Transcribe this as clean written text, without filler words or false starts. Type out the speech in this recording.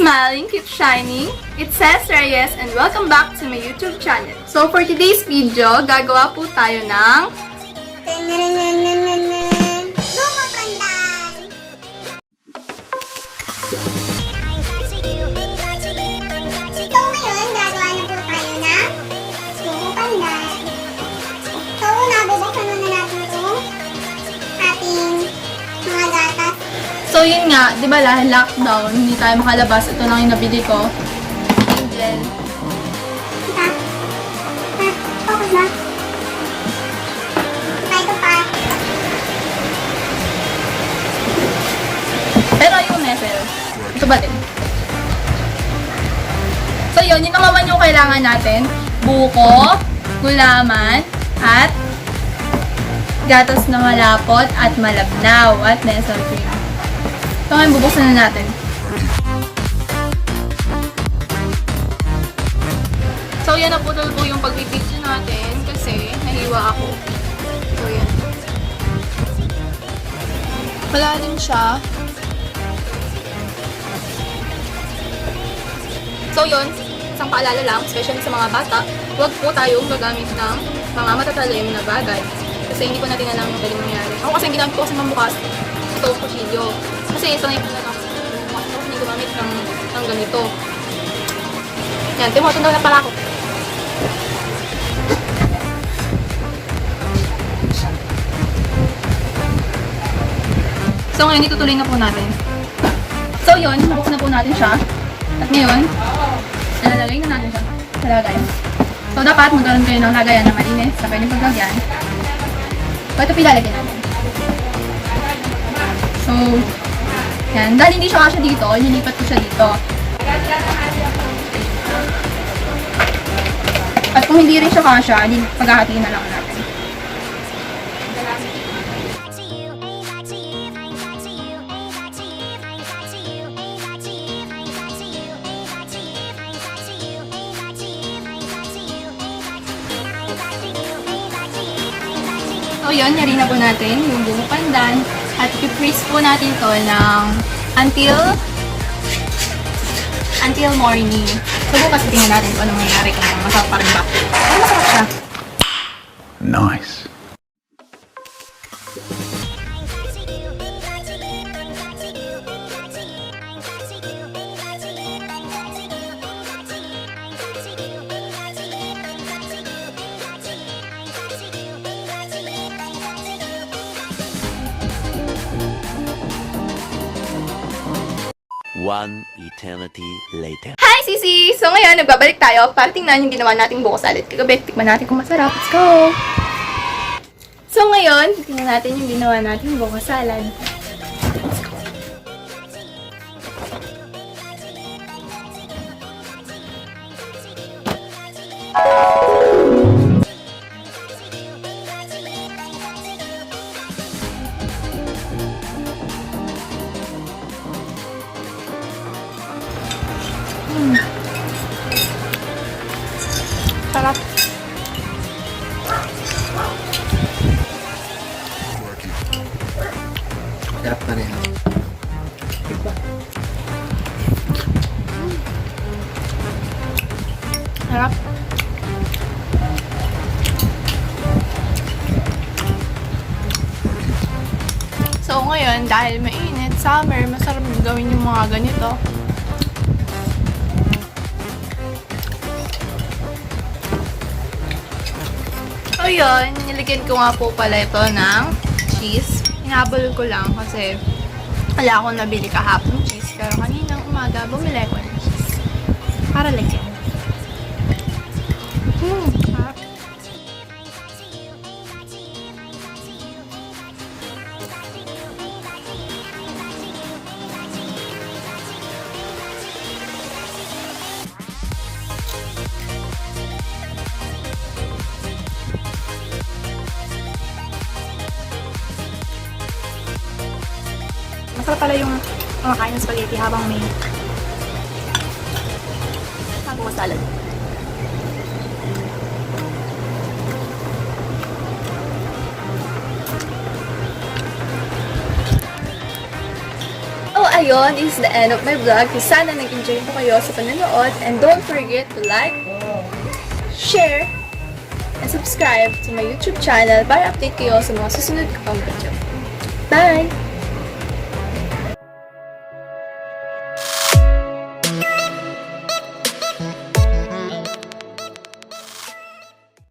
smiling, keep shining. It's Cessreyesxx and welcome back to my YouTube channel. So for today's video, gagawa po tayo ng Buko pandan! So ngayon, gagawa na po tayo ng buko pandan. So una, bubuksan muna natin itong ating mga gatas. So yun nga, di ba lockdown, hindi tayo makalabas. Ito lang yung nabili ko. Angel. Kita? Focus na. Ito pa. Pero yung Nestle, ito ba din? So yun lang naman yung kailangan natin. Buko, gulaman, at gatas na malapot at malabnaw at Nestle cream. So ngayon bubuksan na natin. So yan, naputol po yung pagbibidyo natin kasi nahiwa ako. So yan. Malalim siya. So yun, isang paalala lang, especially sa mga bata, huwag po tayong gagamit ng mga matatalim na bagay. Kasi hindi ko natin alam yung pwede mangyari. Ako kasi ang ginamit ko kasi mambukas, ito, kuchilyo. Kasi sanay ko na lang, hindi gumamit ng ganito. Yan, tumutunaw na pala ako. So ngayon, itutuloy na po natin. So yun, nabuksan na po natin siya. At ngayon, nalalagay na natin siya sa lagayan. So dapat magkaroon kayo ng lagayan na malinis sa pwedeng paglagyan. So ito pilalagyan natin. So, yan. Dahil hindi siya kasya dito, nilipat ko siya dito. At kung hindi rin siya kasya, paghahatiin na lang natin. So yun, yari na po natin yung buko pandan. At i-freeze po natin ito ng until morning. So bukas tingnan natin kung ano mangyayari kung masarap pa rin ba. Pero masarap siya. Nice. One eternity later. Hi, Sisi! So ngayon, nagbabalik tayo para tingnan yung ginawa nating buko salad. Kagabi, tikman natin kung masarap. Let's go! So ngayon, tingnan natin yung ginawa nating buko salad. Let's go! Sarap. Sarap pa rin. Sarap. So ngayon, dahil mainit, summer, masarap gawin yung mga ganito. So yun, nilagyan ko nga po pala ito ng cheese. Hinabol ko lang kasi wala akong nabili kahapon cheese. Pero kaninang umaga, bumili ko ng cheese. Para lagyan. Sarap. Masarap pala yung kumakain ng spaghetti habang may salad. ayun, this is the end of my vlog. Sana nag-enjoy po kayo sa panonood. And don't forget to like, share, and subscribe to my YouTube channel para update kayo sa mga susunod ko pang video. Bye!